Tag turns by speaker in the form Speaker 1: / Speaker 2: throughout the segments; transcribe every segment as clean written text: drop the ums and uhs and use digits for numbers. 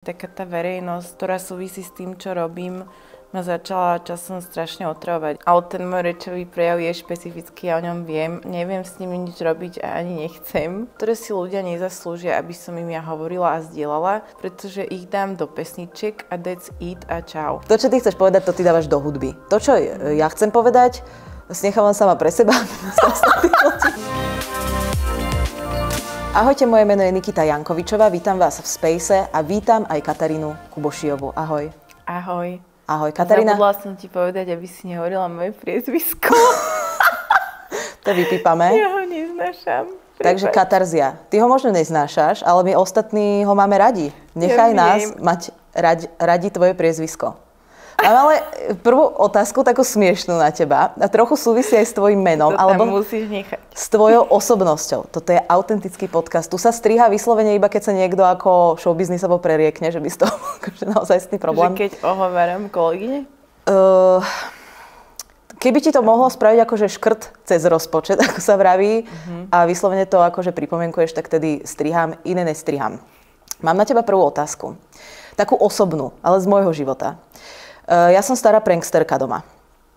Speaker 1: Taká tá verejnosť, ktorá súvisí s tým, čo robím, ma začala časom strašne otravovať. Ale ten môj rečový prejav je špecifický, ja o ňom viem. Neviem s nimi nič robiť a ani nechcem. Ktoré si ľudia nezaslúžia, aby som im ja hovorila a zdieľala, pretože ich dám do pesničiek a that's it a čau.
Speaker 2: To, čo ty chceš povedať, to ty dávaš do hudby. To, čo ja chcem povedať, nechávam sama pre seba. Ahojte, moje meno je Nikita Jankovičová, vítam vás v Space a vítam aj Katarínu Kubošijovú. Ahoj.
Speaker 1: Ahoj.
Speaker 2: Ahoj, Katarína.
Speaker 1: Zabudla som ti povedať, aby si nehovorila moje priezvisko.
Speaker 2: To vypípame.
Speaker 1: Ja ho neznášam.
Speaker 2: Takže Katarzia. Ty ho možno neznášaš, ale my ostatní ho máme radi. Nechaj nás mať radi tvoje priezvisko. Mám ale prvú otázku takú smiešnú na teba a trochu súvisí aj s tvojim menom, alebo
Speaker 1: musíš nechať.
Speaker 2: S tvojou osobnosťou. Toto je autentický podcast. Tu sa striha vyslovene iba keď sa niekto ako showbiznisovo preriekne, že by z toho akože naozajstný problém.
Speaker 1: Že keď ohováram kolegyne?
Speaker 2: Keby ti to mohlo spraviť akože škrt cez rozpočet, ako sa vraví, a vyslovene to akože pripomienkuješ, tak tedy strihám, iné nestrihám. Mám na teba prvú otázku. Takú osobnú, ale z môjho života. Ja som stará pranksterka doma.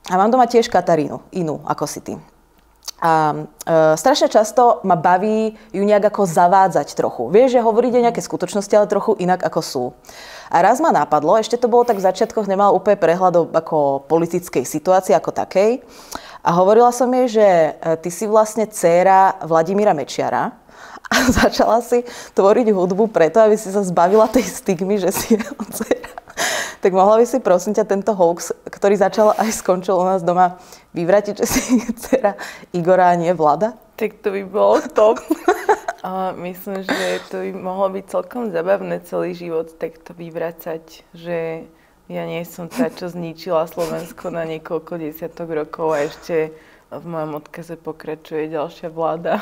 Speaker 2: A mám doma tiež Katarínu, inú ako si ty. A strašne často ma baví ju nejak ako zavádzať trochu. Vieš, že hovoriť o nejaké skutočnosti, ale trochu inak ako sú. A raz ma napadlo, ešte to bolo tak v začiatkoch, nemala úplne prehľad ako politickej situácii ako takej. A hovorila som jej, že ty si vlastne dcéra Vladimíra Mečiara a začala si tvoriť hudbu preto, aby si sa zbavila tej stigmy, že si jeho dcéra. Tak mohla by si prosím ťa tento hoax, ktorý začal aj skončil u nás doma, vyvratiť, že si dcera Igora a nie Vlada?
Speaker 1: Tak to by bolo top. Myslím, že to by mohlo byť celkom zabavné celý život takto vyvracať, že ja nie som tá, čo zničila Slovensko na niekoľko desiatok rokov a ešte v mojom odkaze pokračuje ďalšia vláda.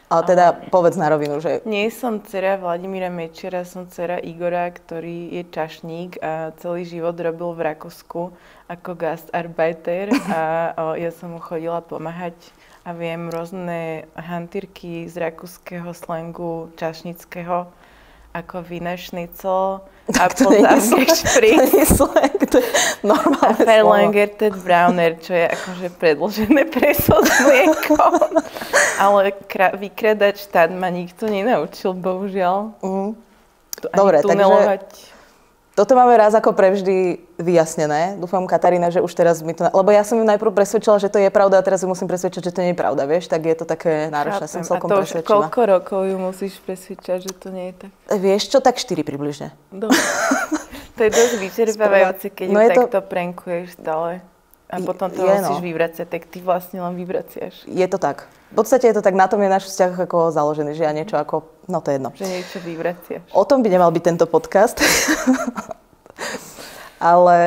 Speaker 2: Ale teda povedz na rovinu, že...
Speaker 1: Nie som dcera Vladimíra Mečiara, som dcera Igora, ktorý je čašník a celý život robil v Rakúsku ako gastarbeiter a ja som mu chodila pomáhať a viem rôzne hantírky z rakúskeho slangu čašnického, ako Wiener Schnitzel a pozávke špric.
Speaker 2: To nie je slang, to je normálne slovo.
Speaker 1: A Verlangertet Brauner, čo je akože predĺžené preso s mliekom. Ale vykradať štát ma nikto nenaučil, bohužiaľ.
Speaker 2: Dobre, takže toto máme raz ako prevždy vyjasnené. Dúfam, Katarína, že už teraz mi to... Lebo ja som ju najprv presvedčila, že to je pravda a teraz ju musím presvedčať, že to nie je pravda, vieš? Tak je to také náročné, som celkom presvedčila.
Speaker 1: A to už koľko rokov ju musíš presvedčať, že to nie je tak?
Speaker 2: Vieš čo, tak 4 približne.
Speaker 1: Dobre. To je dosť vyčerpávajúce, keď ju takto prankuješ stále. A potom to musíš vyvracať, tak ty vlastne len vyvraciaš.
Speaker 2: Je to tak. V podstate je to tak, na tom je náš vzťah ako založený, že ja niečo ako, no to je jedno.
Speaker 1: Že niečo vyvraciaš.
Speaker 2: O tom by nemal byť tento podcast. Ale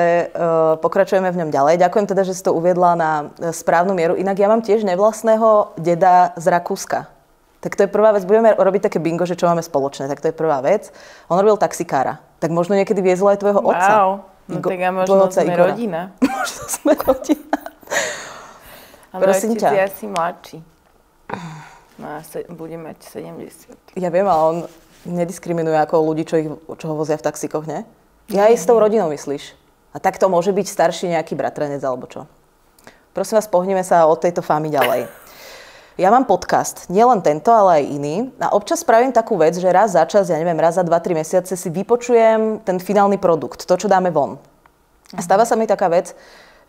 Speaker 2: pokračujeme v ňom ďalej. Ďakujem teda, že si to uviedla na správnu mieru. Inak ja mám tiež nevlastného deda z Rakúska. Tak to je prvá vec. Budeme robiť také bingo, že čo máme spoločné. Tak to je prvá vec. On robil taxikára. Tak možno niekedy viezol aj tvojho otca.
Speaker 1: Wow. No tak a možno sme
Speaker 2: Igora.
Speaker 1: Rodina.
Speaker 2: Možno sme rodina.
Speaker 1: Ale prosím ťa. Je asi mladší. No a bude mať 70.
Speaker 2: Ja viem, ale on nediskriminuje ako ľudí, čo ho vozia v taxíkoch, nie? Ja aj s tou rodinou myslíš. A tak to môže byť starší nejaký bratranec alebo čo. Prosím vás, pohneme sa od tejto fámy ďalej. Ja mám podcast, nielen tento, ale aj iný. A občas spravím takú vec, že raz za čas, ja neviem, raz za 2-3 mesiace si vypočujem ten finálny produkt, to, čo dáme von. A stáva sa mi taká vec,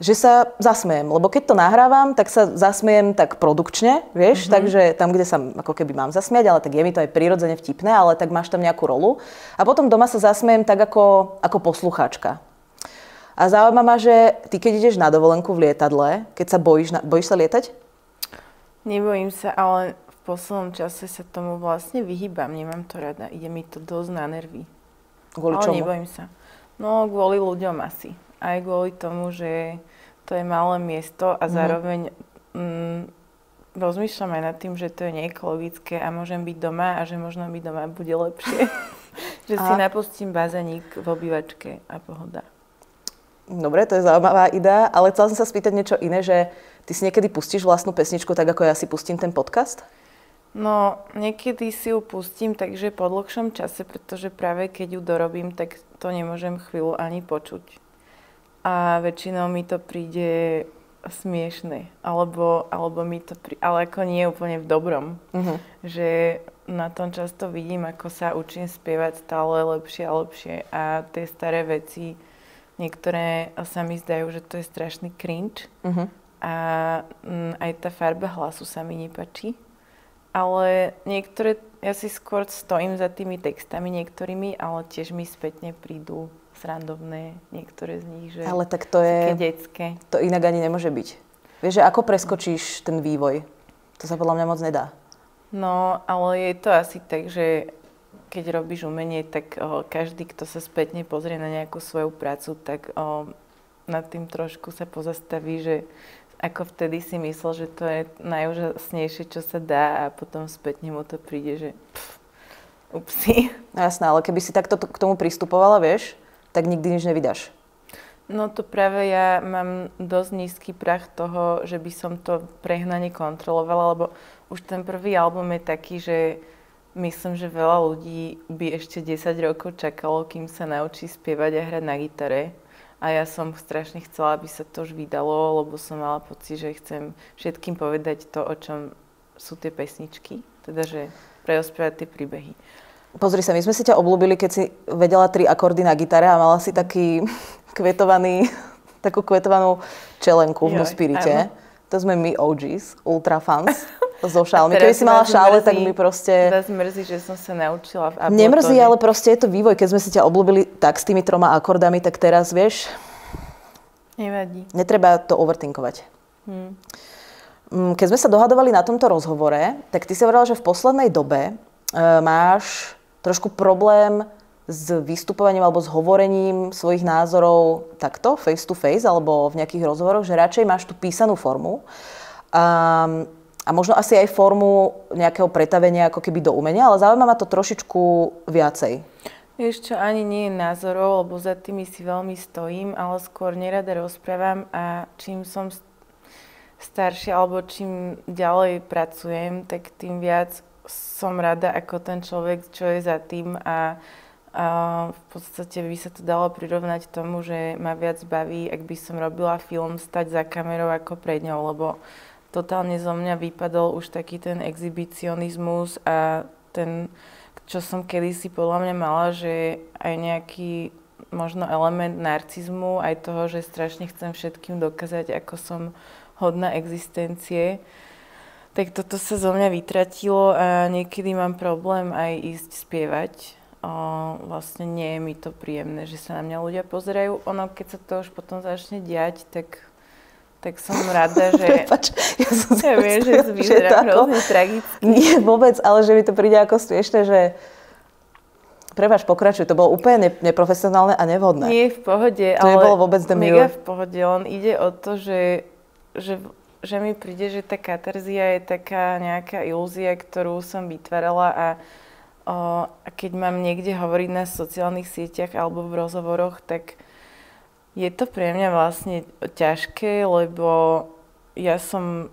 Speaker 2: že sa zasmejem, lebo keď to nahrávam, tak sa zasmejem tak produkčne, vieš, takže tam, kde sa ako keby mám zasmiať, ale tak je mi to aj prirodzene vtipné, ale tak máš tam nejakú rolu. A potom doma sa zasmejem tak ako poslucháčka. A zaujíma ma, že ty keď ideš na dovolenku v lietadle, keď sa bojíš sa lietať?
Speaker 1: Nebojím sa, ale v poslednom čase sa tomu vlastne vyhýbam, nemám to rada, ide mi to dosť na nervy.
Speaker 2: Kvôli čomu?
Speaker 1: Ale nebojím sa. No, kvôli ľuďom asi. Aj kvôli tomu, že to je malé miesto a zároveň rozmýšľam aj nad tým, že to je neekologické a môžem byť doma a že možno byť doma bude lepšie. Že si napustím bazénik v obývačke a pohoda.
Speaker 2: Dobre, to je zaujímavá idea, ale chcela som sa spýtať niečo iné, že ty si niekedy pustíš vlastnú pesničku tak, ako ja si pustím ten podcast?
Speaker 1: No, niekedy si ju pustím, takže po dlhšom čase, pretože práve keď ju dorobím, tak to nemôžem chvíľu ani počuť. A väčšinou mi to príde smiešne, alebo mi to ale ako nie úplne v dobrom. Že na tom často vidím, ako sa učím spievať stále lepšie a lepšie a tie staré veci, niektoré sa mi zdajú, že to je strašný cringe a aj tá farba hlasu sa mi nepáči. Ale niektoré, ja si skôr stojím za tými textami niektorými, ale tiež mi spätne prídu srandovné niektoré z nich, že
Speaker 2: ale tak to je
Speaker 1: také detské.
Speaker 2: To inak ani nemôže byť. Vieš, že ako preskočíš ten vývoj? To sa podľa mňa moc nedá.
Speaker 1: No, ale je to asi tak, že keď robíš umenie, tak každý, kto sa spätne pozrie na nejakú svoju prácu, tak nad tým trošku sa pozastaví, že ako vtedy si myslel, že to je najúžasnejšie, čo sa dá a potom spätne mu to príde, že upsi.
Speaker 2: Jasné, ale keby si takto k tomu pristupovala, vieš, tak nikdy nič nevydáš.
Speaker 1: No to práve ja mám dosť nízky prach toho, že by som to prehnane kontrolovala, lebo už ten prvý album je taký, že myslím, že veľa ľudí by ešte 10 rokov čakalo, kým sa naučí spievať a hrať na gitare. A ja som strašne chcela, aby sa to už vydalo, lebo som mala pocit, že chcem všetkým povedať to, o čom sú tie pesničky. Teda, že preospievať tie príbehy.
Speaker 2: Pozri sa, my sme si ťa obľúbili, keď si vedela 3 akordy na gitare a mala si takú kvetovanú čelenku v Nuspirite. To sme my OGs, ultra fans. So šálmi. Keby si mala šále, tak mi proste...
Speaker 1: Teraz mrzí, že som sa naučila v Ableton.
Speaker 2: Nemrzí, ale proste je to vývoj. Keď sme si ťa obľúbili tak s tými 3 akordami, tak teraz, vieš...
Speaker 1: Nevadí.
Speaker 2: Netreba to overthinkovať. Keď sme sa dohadovali na tomto rozhovore, tak ty si hovorila, že v poslednej dobe máš trošku problém s vystupovaním alebo s hovorením svojich názorov takto, face to face, alebo v nejakých rozhovoroch, že radšej máš tú písanú formu. A možno asi aj formu nejakého pretavenia ako keby do umenia, ale zaujíma ma to trošičku viacej.
Speaker 1: Vieš čo, ani nie je názorov, lebo za tými si veľmi stojím, ale skôr nerada rozprávam a čím som staršia alebo čím ďalej pracujem, tak tým viac som rada ako ten človek, čo je za tým a v podstate by sa to dalo prirovnať tomu, že ma viac baví, ak by som robila film, stať za kamerou ako pred ňou, lebo totálne zo mňa vypadol už taký ten exhibicionizmus a ten, čo som kedysi podľa mňa mala, že aj nejaký možno element narcizmu, aj toho, že strašne chcem všetkým dokázať, ako som hodná existencie. Tak toto sa zo mňa vytratilo a niekedy mám problém aj ísť spievať. Vlastne nie je mi to príjemné, že sa na mňa ľudia pozerajú. Ono, keď sa to už potom začne diať, tak som rada, že...
Speaker 2: Prepač,
Speaker 1: ja viem, že vyzerám hrozne tragicky.
Speaker 2: Nie vôbec, ale že mi to príde ako smiešne, že... Prepač, pokračuj, to bolo úplne neprofesionálne a nevhodné.
Speaker 1: Nie, v pohode,
Speaker 2: to
Speaker 1: ale
Speaker 2: nebolo vôbec
Speaker 1: mega v pohode. Len ide o to, že mi príde, že tá katarzia je taká nejaká ilúzia, ktorú som vytvárala a keď mám niekde hovoriť na sociálnych sieťach alebo v rozhovoroch, tak je to pre mňa vlastne ťažké, lebo ja som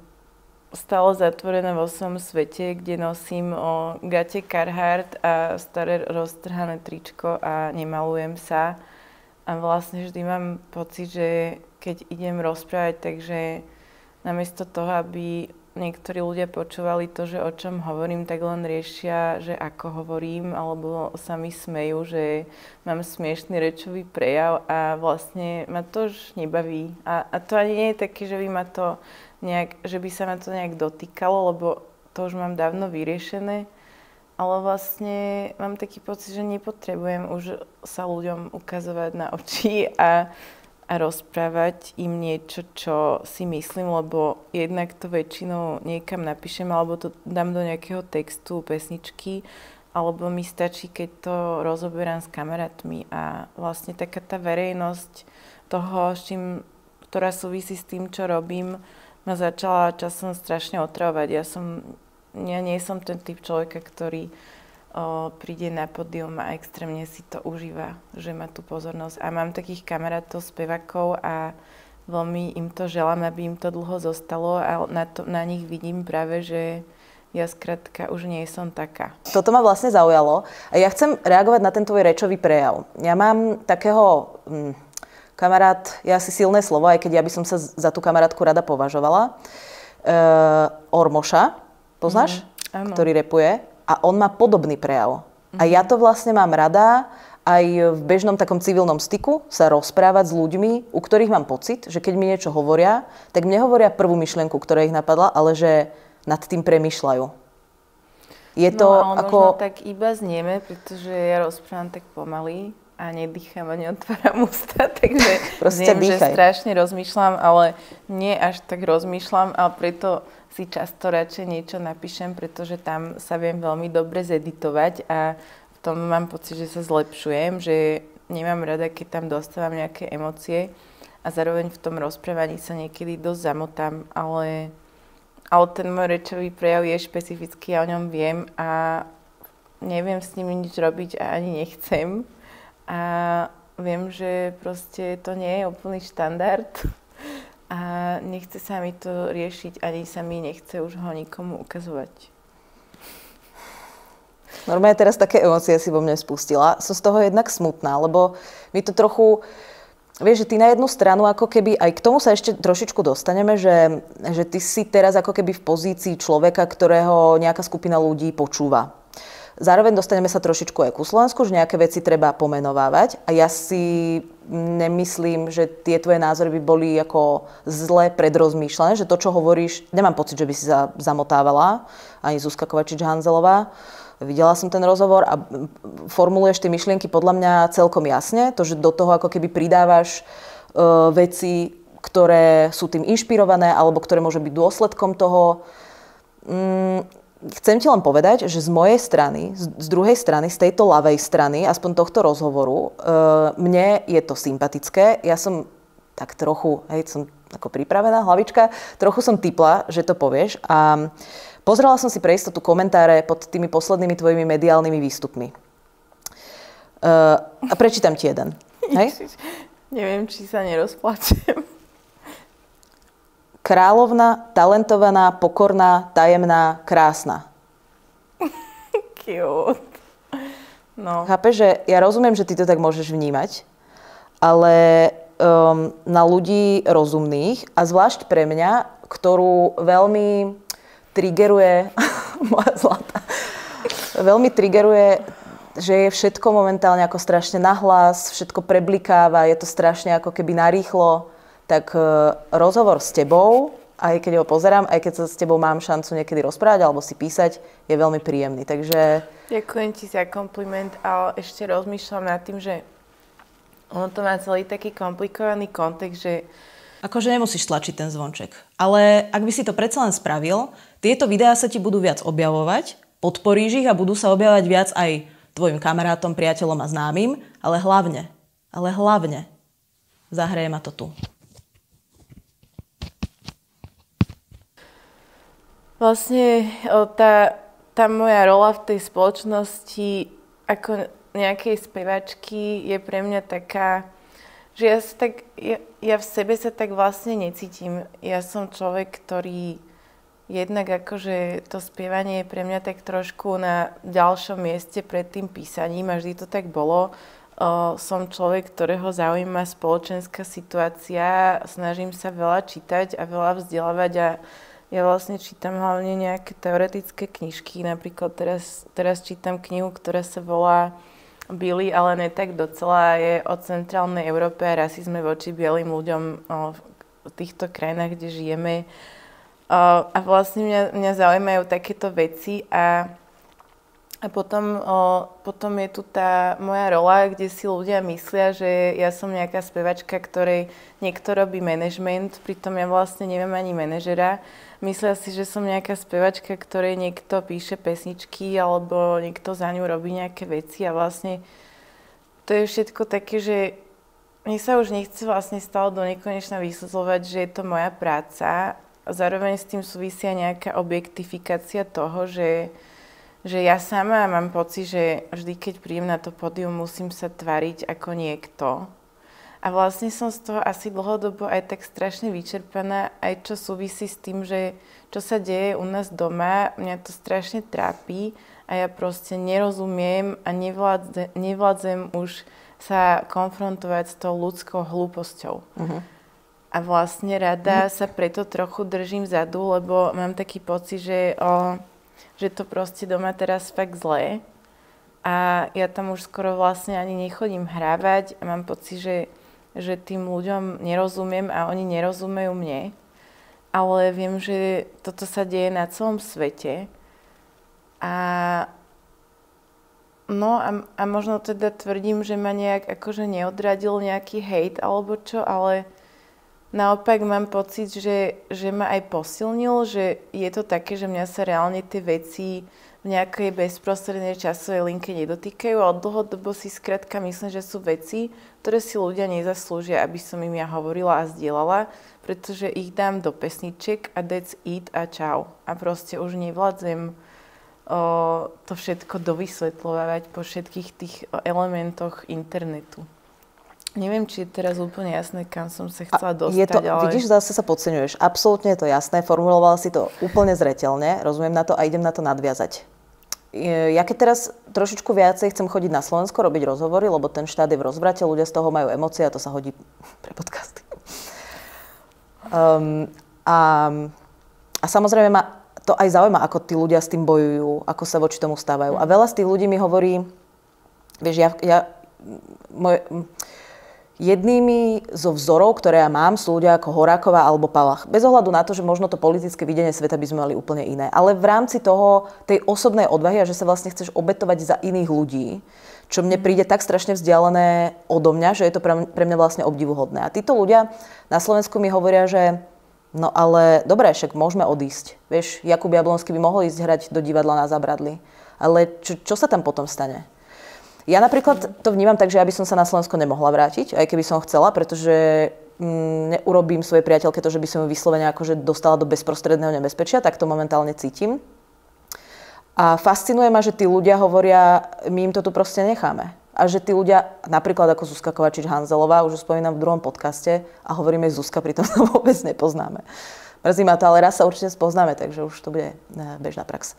Speaker 1: stále zatvorená vo svojom svete, kde nosím gate Carhartt a staré roztrhané tričko a nemalujem sa. A vlastne vždy mám pocit, že keď idem rozprávať, takže namiesto toho, aby niektorí ľudia počúvali to, že o čom hovorím, tak len riešia, že ako hovorím, alebo sa mi smejú, že mám smiešný rečový prejav a vlastne ma to už nebaví. A to ani nie je také, že by sa ma to nejak dotýkalo, lebo to už mám dávno vyriešené. Ale vlastne mám taký pocit, že nepotrebujem už sa ľuďom ukazovať na oči a rozprávať im niečo, čo si myslím, lebo jednak to väčšinou niekam napíšem, alebo to dám do nejakého textu, pesničky, alebo mi stačí, keď to rozoberám s kamarátmi. A vlastne taká tá verejnosť toho, ktorá súvisí s tým, čo robím, ma začala časom strašne otravovať. Ja nie som ten typ človeka, ktorý príde na pódium a extrémne si to užíva, že má tú pozornosť. A mám takých kamarátov, spevákov a veľmi im to želám, aby im to dlho zostalo a na nich vidím práve, že ja skrátka už nie som taká.
Speaker 2: Toto ma vlastne zaujalo. A ja chcem reagovať na ten tvoj rečový prejav. Ja mám takého kamarát, je asi silné slovo, aj keď ja by som sa za tú kamarátku rada považovala. Ormoša, poznáš?
Speaker 1: Áno.
Speaker 2: Ktorý repuje. A on má podobný prejav. A ja to vlastne mám rada aj v bežnom takom civilnom styku sa rozprávať s ľuďmi, u ktorých mám pocit, že keď mi niečo hovoria, tak mne hovoria prvú myšlienku, ktorá ich napadla, ale že nad tým premýšľajú. Je to
Speaker 1: ale
Speaker 2: ako...
Speaker 1: možno tak iba znieme, pretože ja rozprávam tak pomaly a nedýcham a neotváram ústa, takže viem, že strašne rozmýšľam, ale nie až tak rozmýšľam, ale preto si často radšej niečo napíšem, pretože tam sa viem veľmi dobre zeditovať a v tom mám pocit, že sa zlepšujem, že nemám rada, keď tam dostávam nejaké emócie a zároveň v tom rozprávaní sa niekedy dosť zamotám, ale ten môj rečový prejav je špecifický, ja o ňom viem a neviem s ním nič robiť a ani nechcem. A viem, že proste to nie je úplný štandard a nechce sa mi to riešiť, ani sa mi nechce už ho nikomu ukazovať.
Speaker 2: Normálne teraz také emócie si vo mne spustila. Som z toho jednak smutná, lebo mi to trochu... Vieš, že ty na jednu stranu ako keby, aj k tomu sa ešte trošičku dostaneme, že ty si teraz ako keby v pozícii človeka, ktorého nejaká skupina ľudí počúva. Zároveň dostaneme sa trošičku aj ku Slovensku, že nejaké veci treba pomenovávať a ja si nemyslím, že tie tvoje názory by boli ako zle predrozmýšľané, že to, čo hovoríš, nemám pocit, že by si sa zamotávala, ani Zuzka Kovačič-Hanzelová. Videla som ten rozhovor a formuluješ tie myšlienky podľa mňa celkom jasne. To, že do toho ako keby pridávaš veci, ktoré sú tým inšpirované alebo ktoré môžu byť dôsledkom toho. Chcem ti len povedať, že z mojej strany, z druhej strany, z tejto ľavej strany, aspoň tohto rozhovoru, mne je to sympatické. Ja som tak trochu, som ako pripravená, hlavička, trochu som tipla, že to povieš a pozrela som si pre istotu komentáre pod tými poslednými tvojimi mediálnymi výstupmi. A prečítam ti jeden. Hej?
Speaker 1: Neviem, či sa nerozplačem.
Speaker 2: Kráľovna, talentovaná, pokorná, tajemná, krásna.
Speaker 1: Cute. No.
Speaker 2: Chápeš, že ja rozumiem, že ty to tak môžeš vnímať, ale na ľudí rozumných a zvlášť pre mňa, ktorú veľmi triggeruje, moja zlata, veľmi triggeruje, že je všetko momentálne ako strašne nahlas, všetko preblikáva, je to strašne ako keby narýchlo, tak rozhovor s tebou, aj keď ho pozerám, aj keď sa s tebou mám šancu niekedy rozprávať alebo si písať, je veľmi príjemný, takže...
Speaker 1: Ďakujem ti za kompliment, ale ešte rozmýšľam nad tým, že ono to má celý taký komplikovaný kontext, že...
Speaker 2: Akože nemusíš tlačiť ten zvonček. Ale ak by si to predsa len spravil, tieto videá sa ti budú viac objavovať, podporíš ich a budú sa objavovať viac aj tvojim kamarátom, priateľom a známym, ale hlavne zahraje ma to tu.
Speaker 1: Vlastne tá moja rola v tej spoločnosti ako nejakej spevačky je pre mňa taká, že ja v sebe sa tak vlastne necítim. Ja som človek, ktorý jednak akože to spievanie je pre mňa tak trošku na ďalšom mieste pred tým písaním a vždy to tak bolo. Som človek, ktorého zaujíma spoločenská situácia, snažím sa veľa čítať a veľa vzdelávať a ja vlastne čítam hlavne nejaké teoretické knižky. Napríklad teraz čítam knihu, ktorá sa volá Billy, ale ne tak docela, je o centrálnej Európe a rasizme voči bielým ľuďom v týchto krajinách, kde žijeme. A vlastne mňa zaujímajú takéto veci a potom je tu tá moja rola, kde si ľudia myslia, že ja som nejaká spevačka, ktorej niekto robí manažment, pritom ja vlastne neviem ani manažera. Myslia si, že som nejaká spevačka, ktorej niekto píše pesničky alebo niekto za ňu robí nejaké veci a vlastne to je všetko také, že mne sa už nechce vlastne stále do nekonečna vysvetľovať, že je to moja práca a zároveň s tým súvisia nejaká objektifikácia toho, že ja sama mám pocit, že vždy, keď príjem na to pódium, musím sa tvariť ako niekto. A vlastne som z toho asi dlhodobo aj tak strašne vyčerpaná, aj čo súvisí s tým, že čo sa deje u nás doma, mňa to strašne trápi a ja proste nerozumiem a nevládzem už sa konfrontovať s tou ľudskou hlúposťou. A vlastne rada sa preto trochu držím vzadu, lebo mám taký pocit, že to proste doma teraz fakt zlé. A ja tam už skoro vlastne ani nechodím hrávať a mám pocit, že tým ľuďom nerozumiem a oni nerozumejú mne. Ale viem, že toto sa deje na celom svete. A možno teda tvrdím, že ma nejak akože neodradil nejaký hejt alebo čo, ale naopak mám pocit, že ma aj posilnil, že je to také, že mňa sa reálne tie veci v nejakej bezprostrednej časovej linke nedotýkajú, ale dlhodobo si skrátka myslím, že sú veci, ktoré si ľudia nezaslúžia, aby som im ja hovorila a zdieľala, pretože ich dám do pesničiek a that's it a čau. A proste už nevládzem to všetko dovysvetľovať po všetkých tých elementoch internetu. Neviem, či je teraz úplne jasné, kam som sa chcela dostať, ale...
Speaker 2: Vidíš, zase sa podceňuješ. Absolútne je to jasné, formulovala si to úplne zreteľne, rozumiem na to a idem na to nadviazať. Ja keď teraz trošičku viacej chcem chodiť na Slovensko, robiť rozhovory, lebo ten štát je v rozvrate, ľudia z toho majú emócie a to sa hodí pre podcasty. A samozrejme ma to aj zaujíma, ako tí ľudia s tým bojujú, ako sa voči tomu stávajú. A veľa z tých ľudí mi hovorí, vieš, jednými zo vzorov, ktoré ja mám, sú ľudia ako Horáková alebo Palach. Bez ohľadu na to, že možno to politické videnie sveta by sme mali úplne iné. Ale v rámci toho, tej osobnej odvahy a že sa vlastne chceš obetovať za iných ľudí, čo mne príde tak strašne vzdialené odo mňa, že je to pre mňa vlastne obdivuhodné. A títo ľudia na Slovensku mi hovoria, že no ale dobre, však môžeme odísť. Vieš, Jakub Jablonský by mohol ísť hrať do divadla na Zábradlí. Ale čo sa tam potom stane? Ja napríklad to vnímam tak, že ja by som sa na Slovensko nemohla vrátiť, aj keby som chcela, pretože neurobím svojej priateľke to, že by som ju vyslovene akože dostala do bezprostredného nebezpečia, tak to momentálne cítim. A fascinuje ma, že tí ľudia hovoria, my im to tu proste necháme. A že tí ľudia, napríklad ako Zuzka Kovačič-Hanzelová, už spomínam v druhom podcaste a hovoríme Zuzka, pritom sa vôbec nepoznáme. Mrzí ma to, ale raz sa určite spoznáme, takže už to bude bežná prax.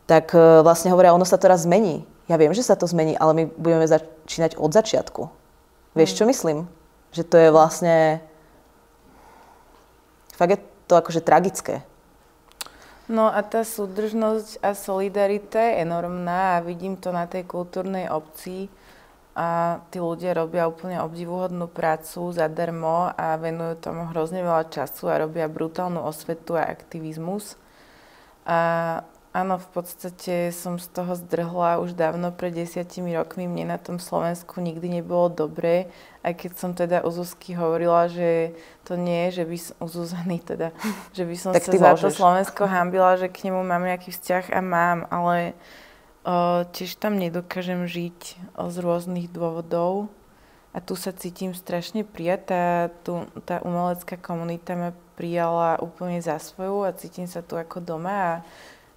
Speaker 2: Tak vlastne hovoria, ono sa to raz zmení. Ja viem, že sa to zmení, ale my budeme začínať od začiatku. Vieš, čo myslím? Že to je vlastne... Fakt je to akože tragické.
Speaker 1: No a tá súdržnosť a solidarita je enormná a vidím to na tej kultúrnej obci a tí ľudia robia úplne obdivuhodnú prácu zadarmo a venujú tomu hrozne veľa času a robia brutálnu osvetu a aktivizmus. A áno, v podstate som z toho zdrhla už dávno, pred 10 rokmi. Mne na tom Slovensku nikdy nebolo dobre, aj keď som teda u Zuzky hovorila, že to nie je, že by som, u Zuzany teda, že by som sa za to Slovensko hanbila, že k nemu mám nejaký vzťah a mám, ale tiež tam nedokážem žiť z rôznych dôvodov a tu sa cítim strašne prijatá. Tá umelecká komunita ma prijala úplne za svoju a cítim sa tu ako doma a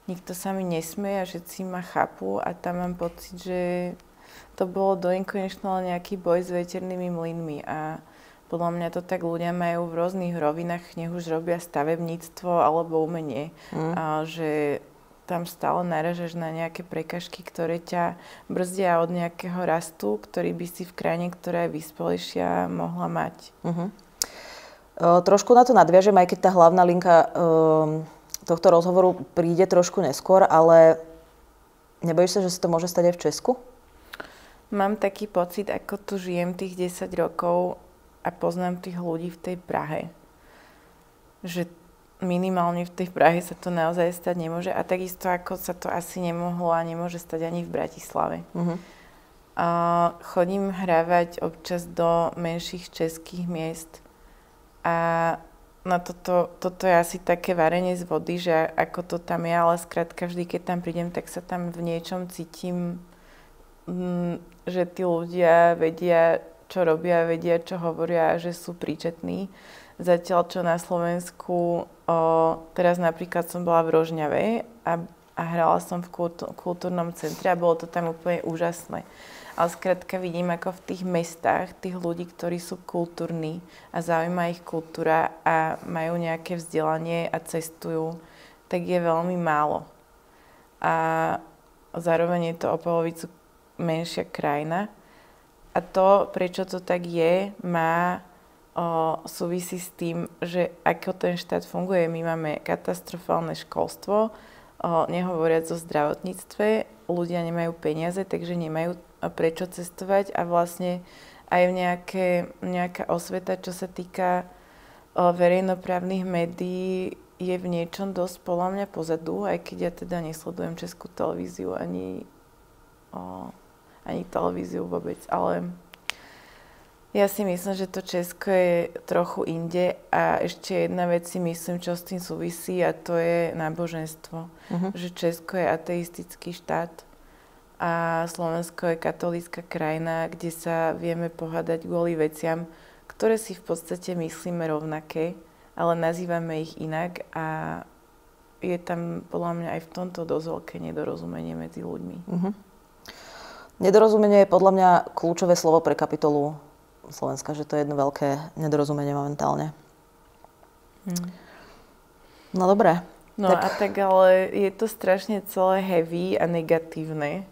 Speaker 1: nikto sa mi nesmeje a všetci ma chápu a tam mám pocit, že to bolo do nekonečna nejaký boj s veternými mlynmi a podľa mňa to tak ľudia majú v rôznych rovinách, nech už robia stavebníctvo alebo umenie. A že tam stále naražaš na nejaké prekažky, ktoré ťa brzdia od nejakého rastu, ktorý by si v krajine, ktorá je vyspelejšia, mohla mať.
Speaker 2: Trošku na to nadviažem, aj keď tá hlavná linka tohto rozhovoru príde trošku neskôr, ale nebojíš sa, že sa to môže stať aj v Česku?
Speaker 1: Mám taký pocit, ako tu žijem tých 10 rokov a poznám tých ľudí v tej Prahe, že minimálne v tej Prahe sa to naozaj stať nemôže a takisto ako sa to asi nemohlo a nemôže stať ani v Bratislave. Chodím hrávať občas do menších českých miest a no toto je asi také varenie z vody, že ako to tam je, ale skrátka vždy, keď tam prídem, tak sa tam v niečom cítim, že tí ľudia vedia, čo robia, vedia, čo hovoria, že sú príčetní. Zatiaľ, čo na Slovensku, teraz napríklad som bola v Rožňave a hrala som v kultúrnom centre a bolo to tam úplne úžasné. ale skrátka vidím, ako v tých mestách, tých ľudí, ktorí sú kultúrni a zaujíma ich kultúra a majú nejaké vzdelanie a cestujú, tak je veľmi málo. A zároveň je to o polovicu menšia krajina. A to, prečo to tak je, súvisí s tým, že ako ten štát funguje. My máme katastrofálne školstvo, nehovoriac o zdravotníctve, ľudia nemajú peniaze, takže nemajú prečo cestovať a vlastne aj nejaká osveta, čo sa týka verejnoprávnych médií, je v niečom dosť podľa mňa pozadu, aj keď ja teda nesledujem Českú televíziu ani televíziu vôbec, ale ja si myslím, že to Česko je trochu inde a ešte jedna vec si myslím, čo s tým súvisí a to je náboženstvo. Že Česko je ateistický štát a Slovensko je katolícka krajina, kde sa vieme pohádať kvôli veciam, ktoré si v podstate myslíme rovnaké, ale nazývame ich inak a je tam podľa mňa aj v tomto dosť veľké nedorozumenie medzi ľuďmi. Nedorozumenie
Speaker 2: je podľa mňa kľúčové slovo pre kapitolu Slovenska, že to je jedno veľké nedorozumenie momentálne. No dobré.
Speaker 1: No tak... a tak ale je to strašne celé heavy a negatívne.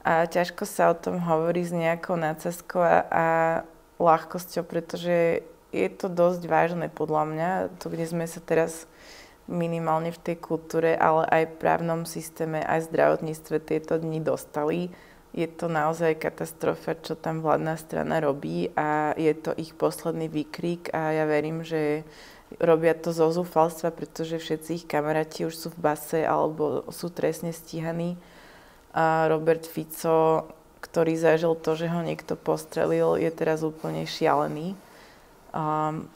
Speaker 1: A ťažko sa o tom hovorí s nejakou nadsázkou a ľahkosťou, pretože je to dosť vážne podľa mňa, to, kde sme sa teraz minimálne v tej kultúre, ale aj v právnom systéme, aj v zdravotníctve tieto dni dostali. Je to naozaj katastrofa, čo tam vládna strana robí a je to ich posledný výkrik a ja verím, že robia to zo zúfalstva, pretože všetci ich kamaráti už sú v base alebo sú trestne stíhaní. A Robert Fico, ktorý zažil to, že ho niekto postrelil, je teraz úplne šialený.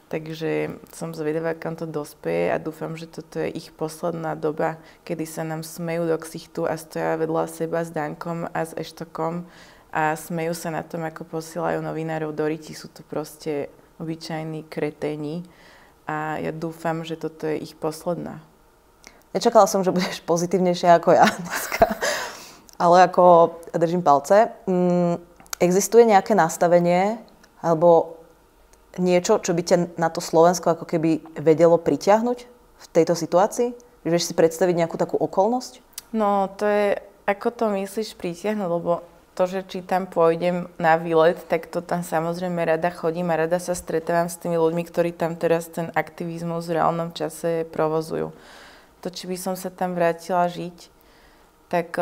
Speaker 1: Takže som zvedavá, kam to dospeje a dúfam, že toto je ich posledná doba, kedy sa nám smejú do ksichtu a stoja vedľa seba s Dankom a s Eštokom a smejú sa na tom, ako posielajú novinárov do riti. Sú to proste obyčajní kreténi a ja dúfam, že toto je ich posledná.
Speaker 2: Nečakala som, že budeš pozitívnejšia ako ja dneska, ale ako držím palce. Existuje nejaké nastavenie alebo niečo, čo by ťa na to Slovensko ako keby vedelo pritiahnuť v tejto situácii? Vieš si predstaviť nejakú takú okolnosť?
Speaker 1: No, to je, ako to myslíš pritiahnuť, lebo to, že či tam pôjdem na výlet, tak to tam samozrejme rada chodím a rada sa stretávam s tými ľuďmi, ktorí tam teraz ten aktivizmus v reálnom čase provozujú. To, či by som sa tam vrátila žiť, tak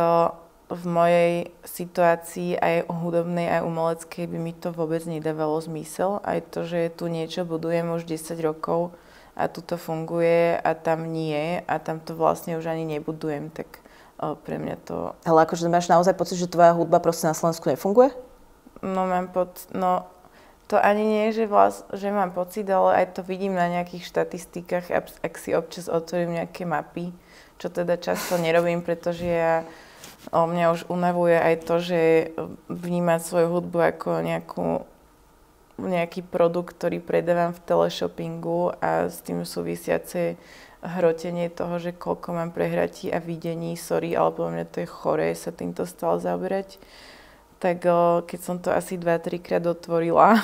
Speaker 1: v mojej situácii aj hudobnej, aj umeleckej by mi to vôbec nedávalo zmysel. Aj to, že tu niečo budujem už 10 rokov a tu to funguje a tam nie a tam to vlastne už ani nebudujem, tak pre mňa to...
Speaker 2: Ale akože máš naozaj pocit, že tvoja hudba proste na Slovensku nefunguje?
Speaker 1: No to ani nie je, že mám pocit, ale aj to vidím na nejakých štatistikách, ak si občas otvorím nejaké mapy, čo teda často nerobím, pretože mňa už unavuje aj to, že vnímať svoju hudbu ako nejaký produkt, ktorý predávam v teleshoppingu a s tým súvisiace hrotenie toho, že koľko mám prehratí a videní, ale podľa mňa to je choré sa týmto stále zaoberať. Tak keď som to asi 2-3 krát otvorila,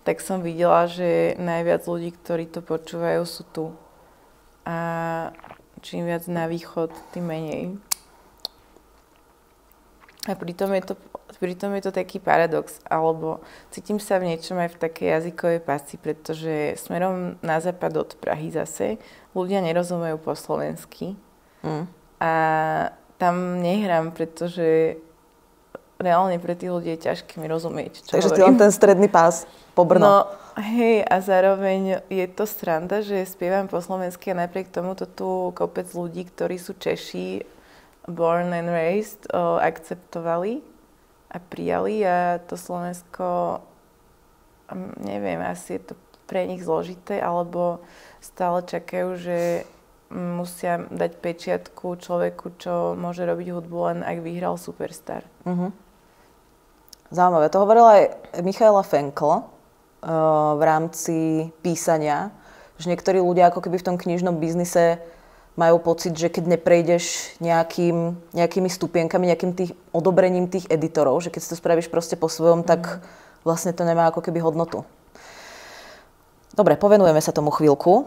Speaker 1: tak som videla, že najviac ľudí, ktorí to počúvajú, sú tu. A čím viac na východ, tým menej. A pritom je to taký paradox, alebo cítim sa v niečom aj v takej jazykovej pasci, pretože smerom na západ od Prahy zase ľudia nerozumejú po slovensky. A tam nehrám, pretože reálne pre tých ľudí je ťažké mi rozumieť, čo
Speaker 2: Takže
Speaker 1: hovorím.
Speaker 2: ty len ten stredný pás po Brno.
Speaker 1: No, hej, a zároveň je to sranda, že spievam po slovensky a napriek tomu to tu kopec ľudí, ktorí sú Češi, born and raised, akceptovali a prijali a to Slovensko, neviem, asi je to pre nich zložité, alebo stále čakajú, že musia dať pečiatku človeku, čo môže robiť hudbu len ak vyhral Superstar.
Speaker 2: Zaujímavé. To hovorila aj Michaela Fenkl v rámci písania, že niektorí ľudia ako keby v tom knižnom biznise majú pocit, že keď neprejdeš nejakými stupienkami, nejakým odobrením tých editorov, že keď si to spravíš proste po svojom, tak vlastne to nemá ako keby hodnotu. Dobre, povenujeme sa tomu chvíľku.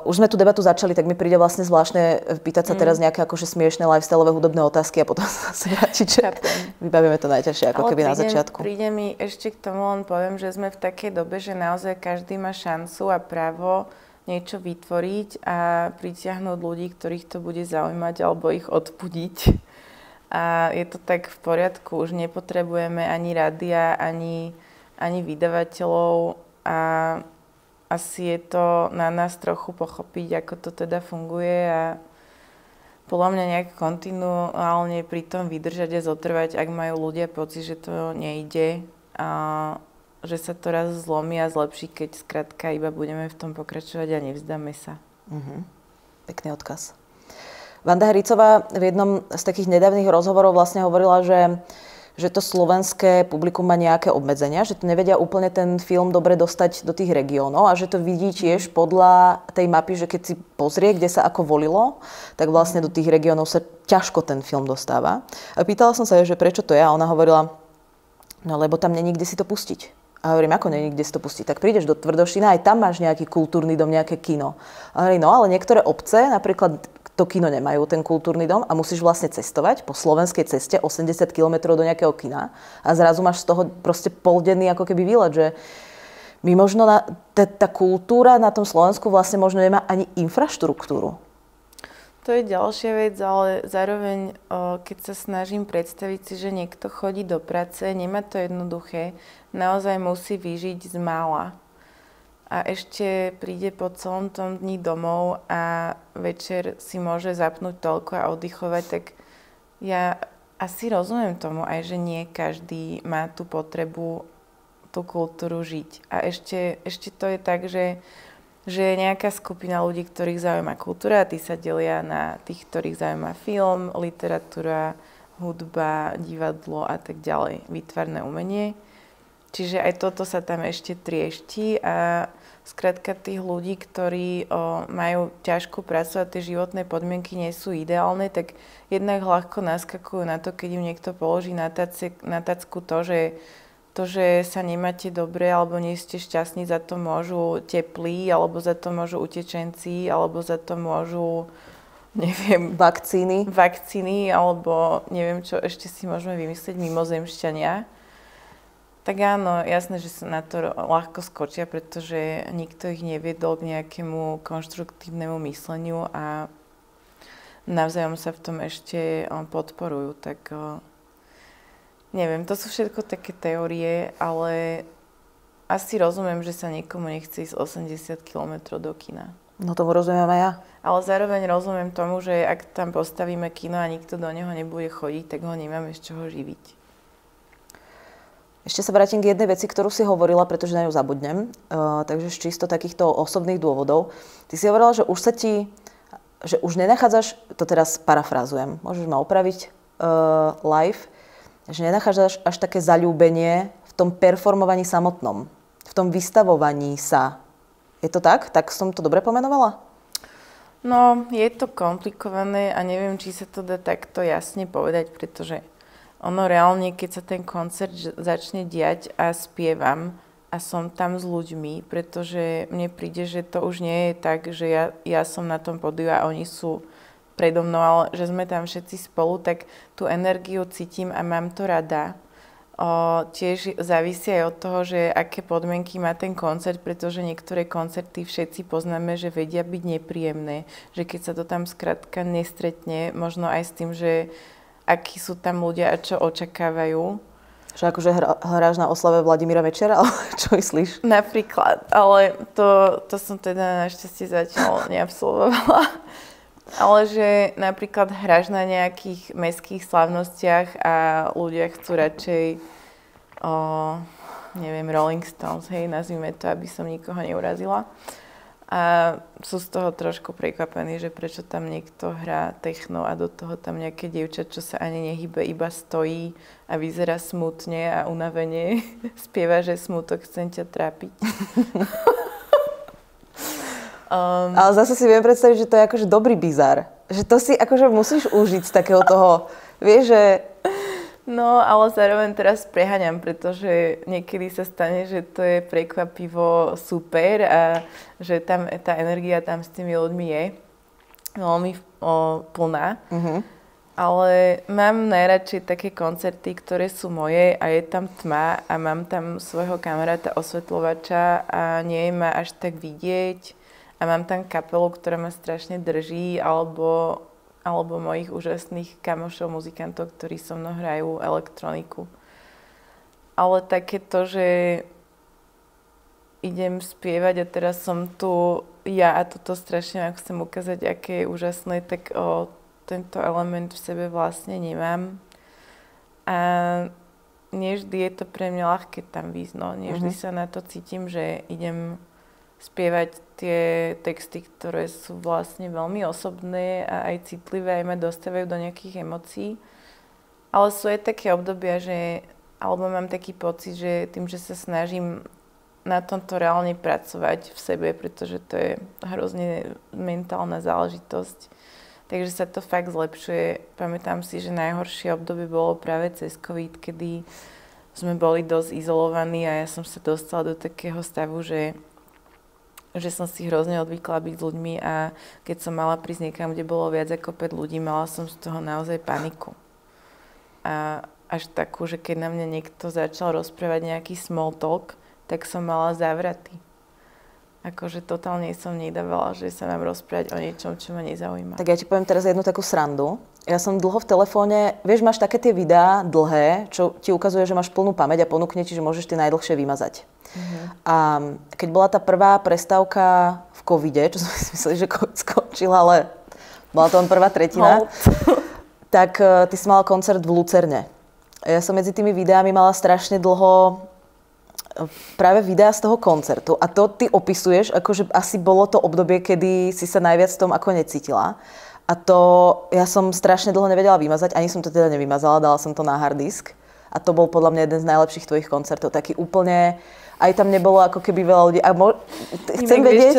Speaker 2: Už sme tú debatu začali, tak mi príde vlastne zvláštne pýtať sa teraz nejaké akože smiešné lifestyleové hudobné otázky a potom sa vrátiť, že vybavíme to najťažšie ako keby na začiatku.
Speaker 1: Príde mi ešte k tomu, len poviem, že sme v takej dobe, že naozaj každý má šancu a právo niečo vytvoriť a pritiahnuť ľudí, ktorých to bude zaujímať alebo ich odpudiť. A je to tak v poriadku, už nepotrebujeme ani rádia, ani vydavateľov a asi je to na nás trochu pochopiť, ako to teda funguje a podľa mňa nejak kontinuálne pri tom vydržať a zotrvať, ak majú ľudia pocit, že to nejde a že sa to raz zlomí a zlepší, keď skrátka iba budeme v tom pokračovať a nevzdáme sa.
Speaker 2: Pekný odkaz. Vanda Hricová v jednom z takých nedávnych rozhovorov vlastne hovorila, že to slovenské publikum má nejaké obmedzenia, že to nevedia úplne ten film dobre dostať do tých regiónov a že to vidí tiež podľa tej mapy, že keď si pozrie, kde sa ako volilo, tak vlastne do tých regiónov sa ťažko ten film dostáva. A pýtala som sa, že prečo to je a ona hovorila, no lebo tam není kde si to pustiť. A hovorím, ako není kde si to pustiť? Tak prídeš do Tvrdošína, aj tam máš nejaký kultúrny dom, nejaké kino. A hovorím, no ale niektoré obce, napríklad to kino nemajú, ten kultúrny dom a musíš vlastne cestovať po slovenskej ceste 80 km do nejakého kina a zrazu máš z toho proste poldenný ako keby výlet, že my možno tá kultúra na tom Slovensku vlastne možno nemá ani infraštruktúru.
Speaker 1: To je ďalšia vec, ale zároveň, keď sa snažím predstaviť si, že niekto chodí do práce, nemá to jednoduché, naozaj musí vyžiť z mála. A ešte príde po celom tom dni domov a večer si môže zapnúť toľko a oddychovať, tak ja asi rozumiem tomu aj, že nie každý má tú potrebu tú kultúru žiť. A ešte to je tak, že je nejaká skupina ľudí, ktorých zaujíma kultúra a tí sa delia na tých, ktorých zaujíma film, literatúra, hudba, divadlo a tak ďalej, výtvarné umenie. Čiže aj toto sa tam ešte triešti a skrátka tých ľudí, ktorí majú ťažkú prácu a tie životné podmienky nie sú ideálne, tak jednak ľahko naskakujú na to, keď im niekto položí na tacku to, že sa nemáte dobre alebo nie ste šťastní, za to môžu teplí, alebo za to môžu utečenci, alebo za to môžu, neviem, vakcíny, alebo neviem, čo ešte si môžeme vymyslieť, mimozemšťania. Tak áno, jasné, že sa na to ľahko skočia, pretože nikto ich neviedol k nejakému konštruktívnemu mysleniu a navzájom sa v tom ešte podporujú. Tak neviem, to sú všetko také teórie, ale asi rozumiem, že sa niekomu nechce ísť 80 km do kina.
Speaker 2: No tomu rozumiem aj ja.
Speaker 1: Ale zároveň rozumiem tomu, že ak tam postavíme kino a nikto do neho nebude chodiť, tak ho nemáme z čoho živiť.
Speaker 2: Ešte sa vrátim k jednej veci, ktorú si hovorila, pretože na ňu zabudnem. Takže z čisto takýchto osobných dôvodov. Ty si hovorila, že už nenachádzaš, to teraz parafrázujem, môžeš ma opraviť live, že nenachádzaš až také zaľúbenie v tom performovaní samotnom, v tom vystavovaní sa. Je to tak? Tak som to dobre pomenovala?
Speaker 1: No, je to komplikované a neviem, či sa to dá takto jasne povedať, pretože ono reálne, keď sa ten koncert začne diať a spievam a som tam s ľuďmi, pretože mne príde, že to už nie je tak, že ja som na tom pódiu a oni sú predo mnou, ale že sme tam všetci spolu, tak tú energiu cítim a mám to rada. Tiež závisí aj od toho, že aké podmienky má ten koncert, pretože niektoré koncerty všetci poznáme, že vedia byť nepríjemné, že keď sa to tam skrátka nestretne, možno aj s tým, že akí sú tam ľudia a čo očakávajú.
Speaker 2: Že akože hráš na oslave Vladimíra Mečera, ale čo myslíš?
Speaker 1: Napríklad, ale to som teda našťastie zatiaľ neabsolvovala. Ale že napríklad hráš na nejakých mestských slávnostiach a ľudia chcú radšej, neviem, Rolling Stones, hej, nazvime to, aby som nikoho neurazila. A sú z toho trošku prekvapení, že prečo tam niekto hrá techno a do toho tam nejaké dievča, čo sa ani nehybe, iba stojí a vyzerá smutne a unavene spieva, že smutok chcem ťa trápiť.
Speaker 2: Ale zase si viem predstaviť, že to je akože dobrý bizar. Že to si akože musíš užiť z takého toho, vieš, že...
Speaker 1: No, ale zároveň teraz preháňam, pretože niekedy sa stane, že to je prekvapivo super a že tam tá energia tam s tými ľuďmi je veľmi plná. Ale mám najradšej také koncerty, ktoré sú moje a je tam tma a mám tam svojho kamaráta osvetľovača a nie je ma až tak vidieť a mám tam kapelu, ktorá ma strašne drží alebo mojich úžasných kamošov, muzikantov, ktorí so mnou hrajú elektroniku. Ale takéto, že idem spievať a teraz som tu ja a toto strašne chcem ukázať, aké je úžasné, tak tento element v sebe vlastne nemám. A nie vždy je to pre mňa ľahké tam výjsť, no. Nie vždy sa na to cítim, že idem spievať tie texty, ktoré sú vlastne veľmi osobné a aj citlivé, aj ma dostávajú do nejakých emócií. Ale sú aj také obdobia, alebo mám taký pocit, že tým, že sa snažím na tomto reálne pracovať v sebe, pretože to je hrozne mentálna záležitosť, takže sa to fakt zlepšuje. Pamätám si, že najhoršie obdobie bolo práve cez COVID, kedy sme boli dosť izolovaní a ja som sa dostala do takého stavu, že som si hrozne odvykla byť s ľuďmi a keď som mala prísť niekam, kde bolo viac ako 5 ľudí, mala som z toho naozaj paniku. A až takú, že keď na mňa niekto začal rozprávať nejaký small talk, tak som mala závraty. Akože totálne som nedávala, že sa mám rozprávať o niečom, čo ma nezaujíma.
Speaker 2: Tak ja ti poviem teraz jednu takú srandu. Ja som dlho v telefóne, vieš, máš také tie videá dlhé, čo ti ukazuje, že máš plnú pamäť a ponúkne ti, že môžeš tie najdlhšie vymazať. A keď bola tá prvá prestávka v covide, čo sme si mysleli, že COVID skončila, ale bola to len prvá tretina, tak ty si mala koncert v Lucerne. Ja som medzi tými videami mala strašne dlho práve videá z toho koncertu a to ty opisuješ, akože asi bolo to obdobie, kedy si sa najviac v tom ako necítila. A to ja som strašne dlho nevedela vymazať, ani som to teda nevymazala, dala som to na hard disk. A to bol podľa mňa jeden z najlepších tvojich koncertov. Taký úplne, aj tam nebolo ako keby veľa ľudí. A chcem vedieť,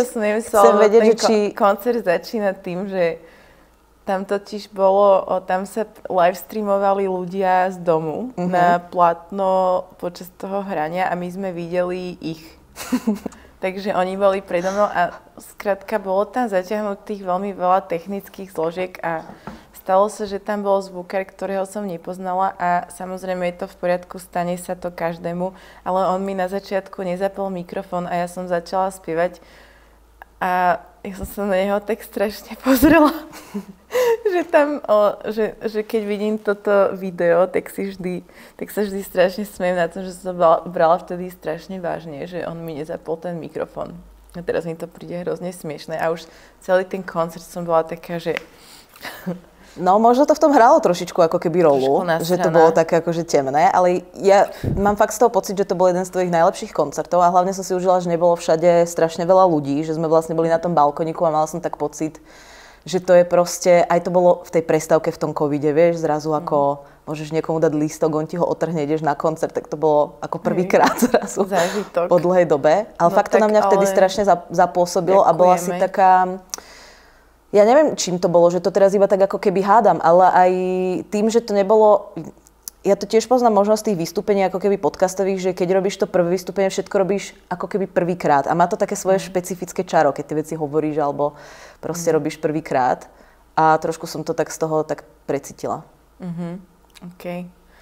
Speaker 2: že či...
Speaker 1: Koncert začína tým, že tam totiž tam sa live streamovali ľudia z domu na platno počas toho hrania a my sme videli ich. Takže oni boli predo mnou a skrátka bolo tam zatiahnutých veľmi veľa technických zložiek a stalo sa, že tam bol zvukár, ktorého som nepoznala a samozrejme je to v poriadku, stane sa to každému, ale on mi na začiatku nezapol mikrofón a ja som začala spievať a ja som sa na neho tak strašne pozrela, že keď vidím toto video, tak sa vždy strašne smejem na tom, že som sa brala vtedy strašne vážne, že on mi nezapol ten mikrofón. A teraz mi to príde hrozne smiešné a už celý ten koncert som bola taká, že...
Speaker 2: No, možno to v tom hralo trošičku ako keby rolu, že to bolo také akože temné, ale ja mám fakt z toho pocit, že to bol jeden z tvojich najlepších koncertov a hlavne som si užila, že nebolo všade strašne veľa ľudí, že sme vlastne boli na tom balkoniku a mala som tak pocit, že to je proste, aj to bolo v tej prestávke v tom covide, vieš, zrazu ako môžeš niekomu dať lístok, on ti ho otrhne, ideš na koncert, tak to bolo ako prvýkrát zrazu
Speaker 1: zážitok.
Speaker 2: Po dlhej dobe. Ale fakt to na mňa vtedy strašne zapôsobilo a bola si taká... Ja neviem, čím to bolo, že to teraz iba tak ako keby hádam, ale aj tým, že to nebolo... Ja to tiež poznám možnosť tých vystúpení ako keby podcastových, že keď robíš to prvé vystúpenie, všetko robíš ako keby prvýkrát. A má to také svoje špecifické čaro, keď tie veci hovoríš alebo proste robíš prvýkrát. A trošku som to tak z toho tak precítila.
Speaker 1: OK.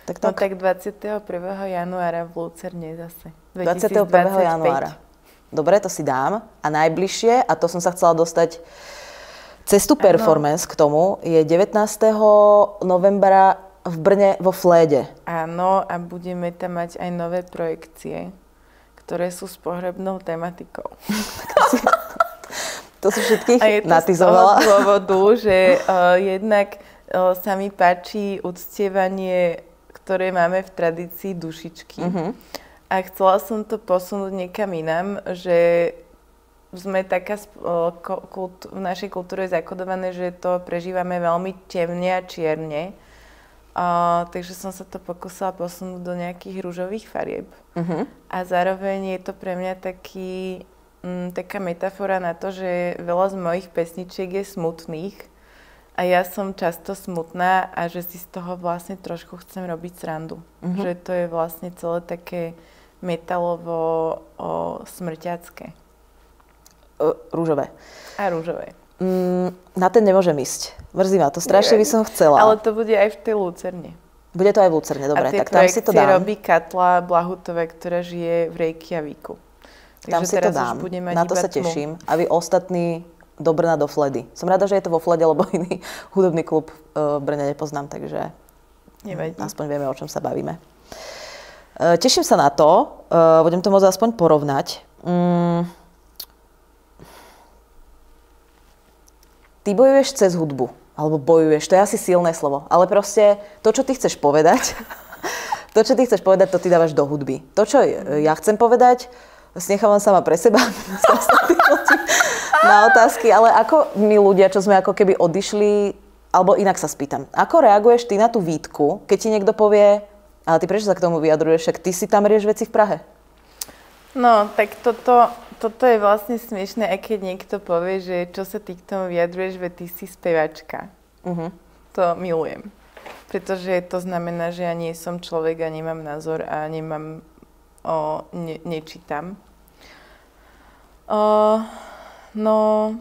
Speaker 2: Tak.
Speaker 1: No tak 21. januára v Lucerne zase.
Speaker 2: 21. januára. Dobre, to si dám. A najbližšie, a to som sa chcela dostať cez tú performance k tomu, je 19. novembra v Brne vo Fléde.
Speaker 1: Áno, a budeme tam mať aj nové projekcie, ktoré sú s pohrebnou tematikou.
Speaker 2: To sú všetkých natizovala.
Speaker 1: A je to z toho dôvodu, že jednak sa mi páči uctievanie, ktoré máme v tradícii dušičky. A chcela som to posunúť niekam inám, že sme taká, v našej kultúre zakodované, že to prežívame veľmi temne a čierne. Takže som sa to pokúsila posunúť do nejakých ružových farieb. A zároveň je to pre mňa taký taká metafora na to, že veľa z mojich pesničiek je smutných a ja som často smutná a že si z toho vlastne trošku chcem robiť srandu. Že to je vlastne celé také metalovo smrťacké.
Speaker 2: Rúžové.
Speaker 1: A rúžové.
Speaker 2: Na ten nemôžem ísť. Mrzí ma to, strašne by som chcela.
Speaker 1: Ale to bude aj v tej Lucerne.
Speaker 2: Bude to aj v Lucerne, dobre, tak tam si to
Speaker 1: dám. A tie
Speaker 2: dám.
Speaker 1: robí Katla Blahutová, ktorá žije v Reykjavíku.
Speaker 2: Tam si to dám, na to sa teším. A vy ostatní do Brna, do Fledy. Som rada, že je to vo Flede, lebo iný hudobný klub v Brne nepoznám, takže aspoň vieme, o čom sa bavíme. Teším sa na to, budem to môcť aspoň porovnať. Ty bojuješ cez hudbu, alebo bojuješ, to je asi silné slovo, ale proste to, čo ty chceš povedať, to, ty dávaš do hudby. To, čo ja chcem povedať, nechávam sama pre seba na otázky, ale ako my ľudia, čo sme ako keby odišli, alebo inak sa spýtam, ako reaguješ ty na tú výtku, keď ti niekto povie, ale ty prečo sa k tomu vyjadruješ, však ty si tam rieš veci v Prahe? No, tak toto je vlastne smiešné, aj keď niekto povie, že čo sa ty k tomu vyjadruješ, že ty si spevačka. To milujem. Pretože to znamená, že ja nie som človek a nemám názor a nečítam. No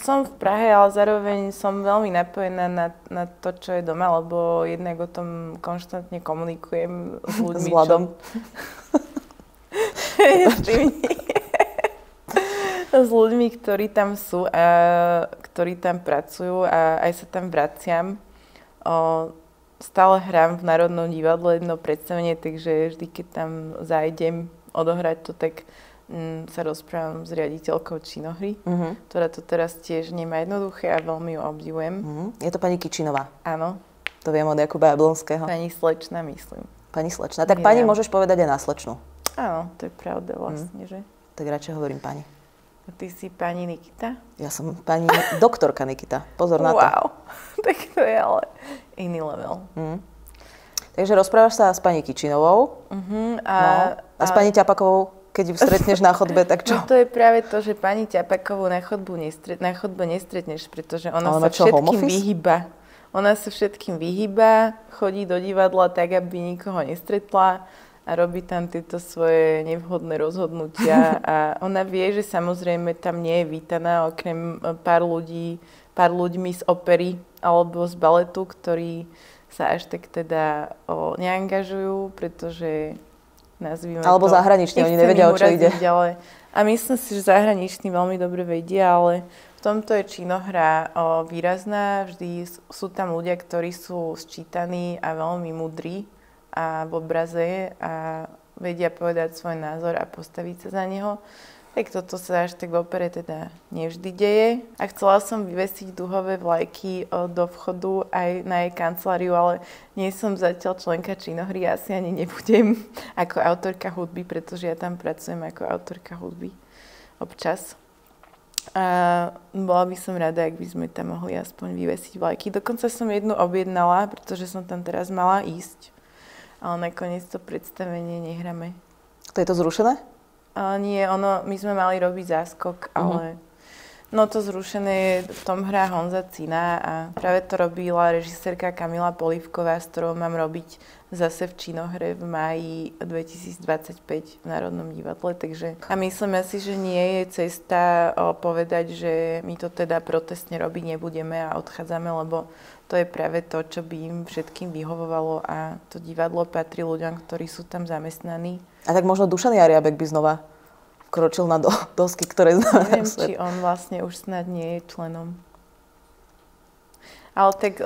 Speaker 2: som v Prahe, ale zároveň som veľmi napojená na to, čo je doma, lebo jednak o tom konštantne komunikujem s ľuďmi. S Vladom.
Speaker 1: S ľuďmi, ktorí tam sú a ktorí tam pracujú a aj sa tam vraciam. Stále hrám v Národnom divadle jedno predstavenie, takže vždy, keď tam zájdem odohrať to, tak sa rozprávam s riaditeľkou činohry, ktorá to teraz tiež nemá jednoduché a veľmi ju obdivujem.
Speaker 2: Je to pani Kičinová.
Speaker 1: Áno.
Speaker 2: To viem od Jakuba Jablonského.
Speaker 1: Pani Slečna, myslím.
Speaker 2: Pani Slečna. Tak pani môžeš povedať aj na Slečnu.
Speaker 1: Áno, to je pravda vlastne, že?
Speaker 2: Tak radšej hovorím pani.
Speaker 1: A ty si pani Nikita?
Speaker 2: Ja som pani doktorka Nikita. Pozor na to.
Speaker 1: Wow, tak to je ale iný level.
Speaker 2: Takže rozprávaš sa s pani Kičinovou a s pani Ťapakovou, keď ju stretneš na chodbe, tak čo?
Speaker 1: No to je práve to, že pani Ťapakovú na chodbe nestretneš, pretože ona sa všetkým vyhýba. Ona sa všetkým vyhýba, chodí do divadla tak, aby nikoho nestretla a robí tam tieto svoje nevhodné rozhodnutia a ona vie, že samozrejme tam nie je vítaná okrem pár ľuďmi z opery alebo z baletu, ktorí sa až tak teda neangažujú, pretože nazvime
Speaker 2: alebo
Speaker 1: to...
Speaker 2: zahraniční, oni nevedia, o čo ide.
Speaker 1: A myslím si, že zahraniční veľmi dobre vedia, ale v tomto je činohra výrazná. Vždy sú tam ľudia, ktorí sú sčítaní a veľmi múdri a v obraze a vedia povedať svoj názor a postaviť sa za neho. Tak toto sa až tak v opere teda nevždy deje. A chcela som vyvesiť duhové vlajky do vchodu aj na jej kanceláriu, ale nie som zatiaľ členka činohry, asi ani nebudem ako autorka hudby, pretože ja tam pracujem ako autorka hudby občas. A bola by som rada, ak by sme tam mohli aspoň vyvesiť vlajky. Dokonca som jednu objednala, pretože som tam teraz mala ísť. Ale nakoniec to predstavenie nehráme.
Speaker 2: To je to zrušené?
Speaker 1: Nie, my sme mali robiť záskok, ale no to zrušené je, v tom hrá Honza Cina a práve to robila režisérka Kamila Polívková, s ktorou mám robiť zase v činohre v máji 2025 v Národnom divadle, takže a myslím si, že nie je cesta povedať, že my to teda protestne robiť nebudeme a odchádzame, lebo to je práve to, čo by im všetkým vyhovovalo a to divadlo patrí ľuďom, ktorí sú tam zamestnaní. A
Speaker 2: tak možno Dušan Jariabek by znova vkročil na dosky, ktoré známe.
Speaker 1: Neviem, či on vlastne už snad nie je členom. Ale tak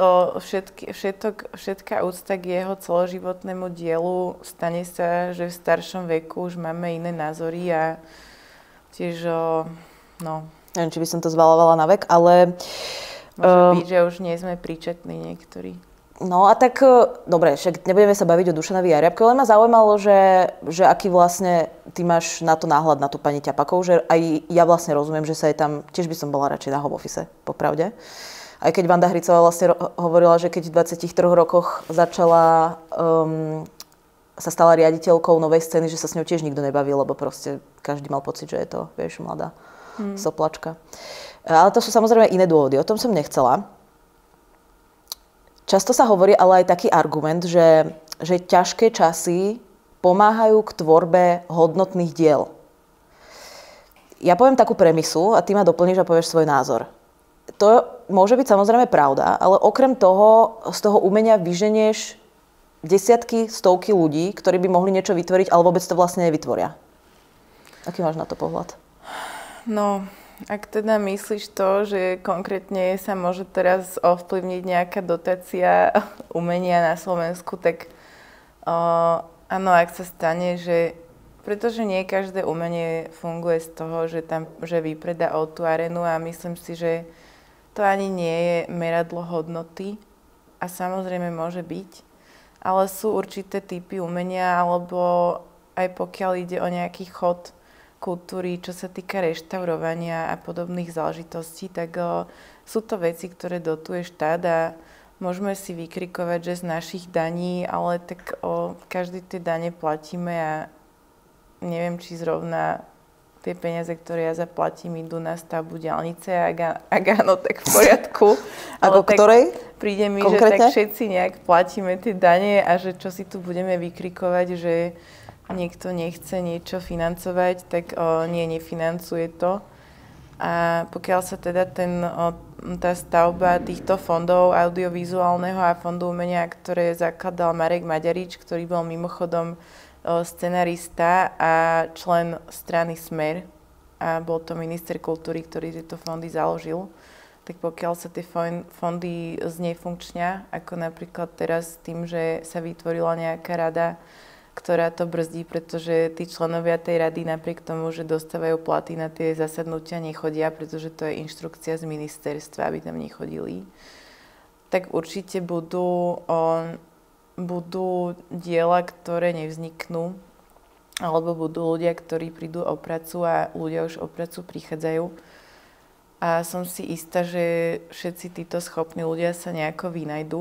Speaker 1: všetká úcta k jeho celoživotnému dielu stane sa, že v staršom veku už máme iné názory a tiež,
Speaker 2: Neviem, či by som to zvalovala na vek, ale...
Speaker 1: Môže byť, že už nie sme príčetní niektorí.
Speaker 2: No a tak, dobre, však nebudeme sa baviť o Dušanovi Jariabkovi, len ma zaujímalo, že aký vlastne ty máš na to náhľad, na tú pani Ťapakovú, že aj ja vlastne rozumiem, že sa jej tam, tiež by som bola radšej na home office, popravde. Aj keď Vanda Hricová vlastne hovorila, že keď v 23 rokoch začala sa stala riaditeľkou Novej scény, že sa s ňou tiež nikto nebavil, lebo proste každý mal pocit, že je to, vieš, mladá soplačka. Ale to sú samozrejme iné dôvody. O tom som nechcela. Často sa hovorí ale aj taký argument, že ťažké časy pomáhajú k tvorbe hodnotných diel. Ja poviem takú premisu a ty ma doplníš a povieš svoj názor. To môže byť samozrejme pravda, ale okrem toho z toho umenia vyženieš desiatky, stovky ľudí, ktorí by mohli niečo vytvoriť, ale vôbec to vlastne nevytvoria. Aký máš na to pohľad?
Speaker 1: No, ak teda myslíš to, že konkrétne sa môže teraz ovplyvniť nejaká dotácia umenia na Slovensku, tak áno, ak sa stane, že pretože nie každé umenie funguje z toho, že vypredá o tú arénu a myslím si, že to ani nie je meradlo hodnoty a samozrejme môže byť. Ale sú určité typy umenia, alebo aj pokiaľ ide o nejaký chod kultúry, čo sa týka reštaurovania a podobných záležitostí, tak sú to veci, ktoré dotuje štát a môžeme si vykrikovať, že z našich daní, ale tak každý tie dane platíme a neviem, či zrovna tie peniaze, ktoré ja zaplatím, idú na stavbu diaľnice. Ak áno, tak v poriadku.
Speaker 2: Ako ktorej?
Speaker 1: Príde mi,
Speaker 2: konkrétne?
Speaker 1: že tak všetci nejak platíme tie dane a že čo si tu budeme vykrikovať, že niekto nechce niečo financovať, tak nefinancuje to. A pokiaľ sa teda tá stavba týchto fondov audiovizuálneho a fondu umenia, ktoré zakladal Marek Maďarič, ktorý bol mimochodom scenarista a člen strany Smer a bol to minister kultúry, ktorý tieto fondy založil, tak pokiaľ sa tie fondy znefunkčnia, ako napríklad teraz tým, že sa vytvorila nejaká rada, ktorá to brzdí, pretože tí členovia tej rady napriek tomu, že dostávajú platy na tie zasadnutia, nechodia, pretože to je inštrukcia z ministerstva, aby tam nechodili, tak určite budú diela, ktoré nevzniknú, alebo budú ľudia, ktorí prídu o pracu a ľudia už o pracu prichádzajú. A som si istá, že všetci títo schopní ľudia sa nejako vynajdú,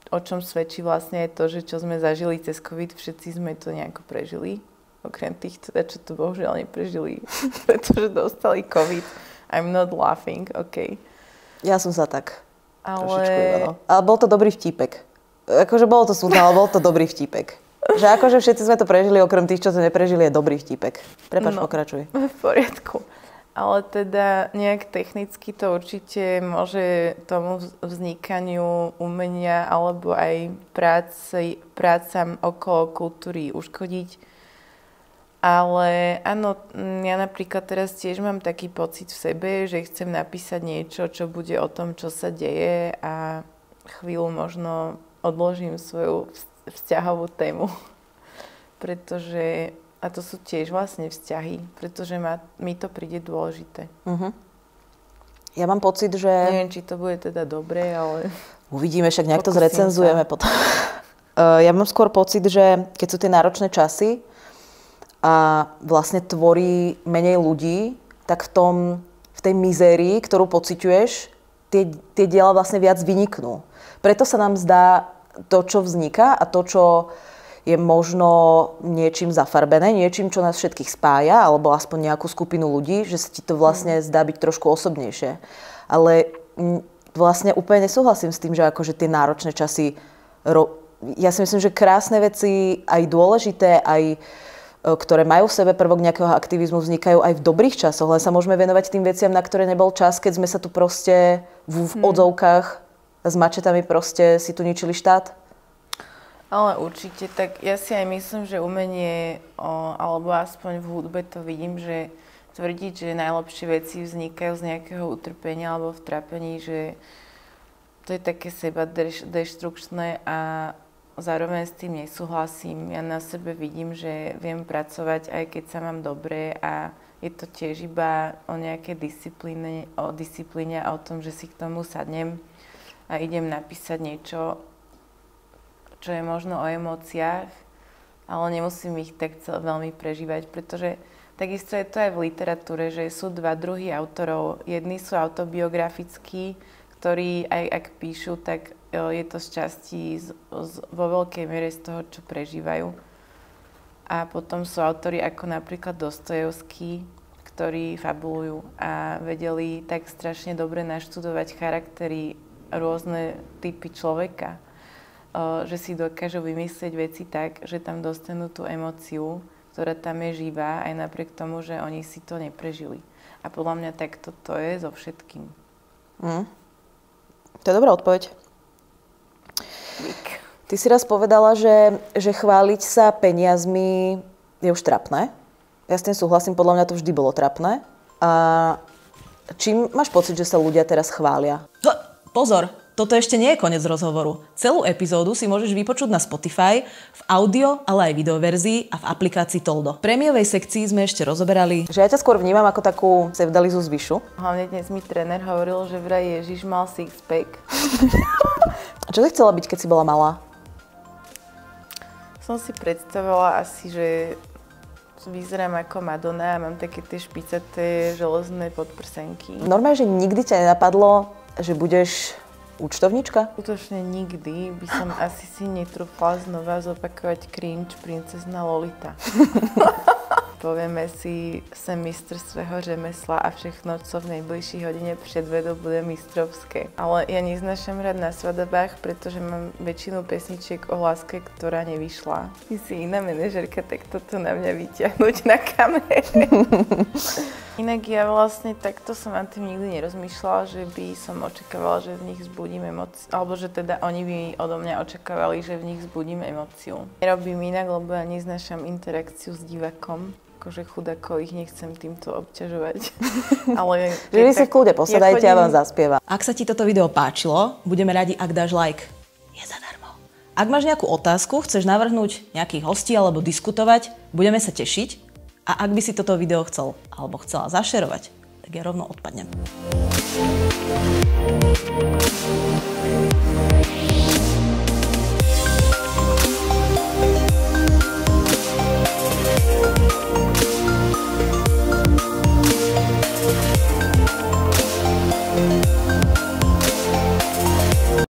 Speaker 1: o čom svedčí vlastne aj to, že čo sme zažili cez COVID, všetci sme to nejako prežili. Okrem tých, teda, čo to bohužiaľ neprežili, pretože dostali COVID. I'm not laughing, OK.
Speaker 2: Ja som sa tak trošičku iba, no. Ale bol to dobrý vtípek. Akože bolo to súdne, ale bol to dobrý vtípek. Že akože všetci sme to prežili, okrem tých, čo to neprežili, je dobrý vtípek. Prepáč, pokračuj.
Speaker 1: V poriadku. Ale teda nejak technicky to určite môže tomu vznikaniu umenia alebo aj prácam okolo kultúry uškodiť. Ale áno, ja napríklad teraz tiež mám taký pocit v sebe, že chcem napísať niečo, čo bude o tom, čo sa deje a chvíľu možno odložím svoju vzťahovú tému, pretože, a to sú tiež vlastne vzťahy, pretože mi to príde dôležité. Uh-huh.
Speaker 2: Ja mám pocit, že...
Speaker 1: Neviem, či to bude teda dobré, ale...
Speaker 2: Uvidíme, však nejak to zrecenzujeme potom. Ja mám skôr pocit, že keď sú tie náročné časy a vlastne tvorí menej ľudí, tak v tej mizérii, ktorú pociťuješ, tie diela vlastne viac vyniknú. Preto sa nám zdá to, čo vzniká a to, čo je možno niečím zafarbené, niečím, čo nás všetkých spája, alebo aspoň nejakú skupinu ľudí, že sa ti to vlastne zdá byť trošku osobnejšie. Ale vlastne úplne nesúhlasím s tým, že akože tie náročné časy... Ja si myslím, že krásne veci, aj dôležité, aj ktoré majú v sebe prvok nejakého aktivizmu, vznikajú aj v dobrých časoch, len sa môžeme venovať tým veciam, na ktoré nebol čas, keď sme sa tu proste v odzovkách s mačetami proste si tu ničili štát?
Speaker 1: Ale určite, tak ja si aj myslím, že umenie, alebo aspoň v hudbe to vidím, že tvrdiť, že najlepšie veci vznikajú z nejakého utrpenia alebo v trápení, že to je také seba deštrukčné a zároveň s tým nesúhlasím. Ja na sebe vidím, že viem pracovať, aj keď sa mám dobre a je to tiež iba o nejakej disciplíne a o tom, že si k tomu sadnem a idem napísať niečo, čo je možno o emóciách, ale nemusím ich tak veľmi prežívať, pretože takisto je to aj v literatúre, že sú dva druhy autorov. Jedni sú autobiografickí, ktorí aj ak píšu, tak je to z časti vo veľkej miere z toho, čo prežívajú. A potom sú autori ako napríklad Dostojevský, ktorí fabulujú a vedeli tak strašne dobre naštudovať charaktery, rôzne typy človeka, že si dokážu vymyslieť veci tak, že tam dostanú tú emóciu, ktorá tam je živá, aj napriek tomu, že oni si to neprežili. A podľa mňa takto to je so všetkým.
Speaker 2: To je dobrá odpoveď. Ty si raz povedala, že chváliť sa peniazmi je už trapné. Ja s tým súhlasím, podľa mňa to vždy bolo trapné. A čím máš pocit, že sa ľudia teraz chvália?
Speaker 3: Pozor, toto ešte nie je koniec rozhovoru. Celú epizódu si môžeš vypočuť na Spotify, v audio, ale aj videoverzii a v aplikácii Toldo. V prémiovej sekcii sme ešte rozoberali,
Speaker 2: že ja ťa skôr vnímam ako takú Sevdalizu z Vyšu.
Speaker 1: Hlavne dnes mi tréner hovoril, že vraj Ježiš mal six-pack.
Speaker 2: A čo si chcela byť, keď si bola malá?
Speaker 1: Som si predstavila asi, že vyzerám ako Madonna a mám také tie špicaté železné podprsenky.
Speaker 2: Normálne, že nikdy ťa nenapadlo, že budeš účtovníčka?
Speaker 1: Skutočne nikdy by som asi si netrúfala znova zopakovať cringe princezna Lolita. Povieme si semestr svojho řemesla a všechno, co v nejbližší hodine predvedu, bude mistrovské. Ale ja neznášam hrať na svadobách, pretože mám väčšinu pesničiek o láske, ktorá nevyšla. Ty si iná manažerka, tak toto na mňa vyťahnuť na kamere. Inak ja vlastne takto som nad tým nikdy nerozmýšľala, že by som očakávala, že v nich vzbudím emóciu, alebo že teda oni by odo mňa očakávali, že v nich vzbudím emóciu. Nerobím inak, lebo ja neznášam interakciu s divákom. Akože chudáko ich nechcem týmto obťažovať. Ale
Speaker 2: že vy si v kľude posadajte a vám zaspieva.
Speaker 3: Ak sa ti toto video páčilo, budeme radi, ak dáš like. Je zadarmo. Ak máš nejakú otázku, chceš navrhnúť nejakých hostí alebo diskutovať, budeme sa tešiť. A ak by si toto video chcel alebo chcela zašerovať, tak ja rovno odpadnem.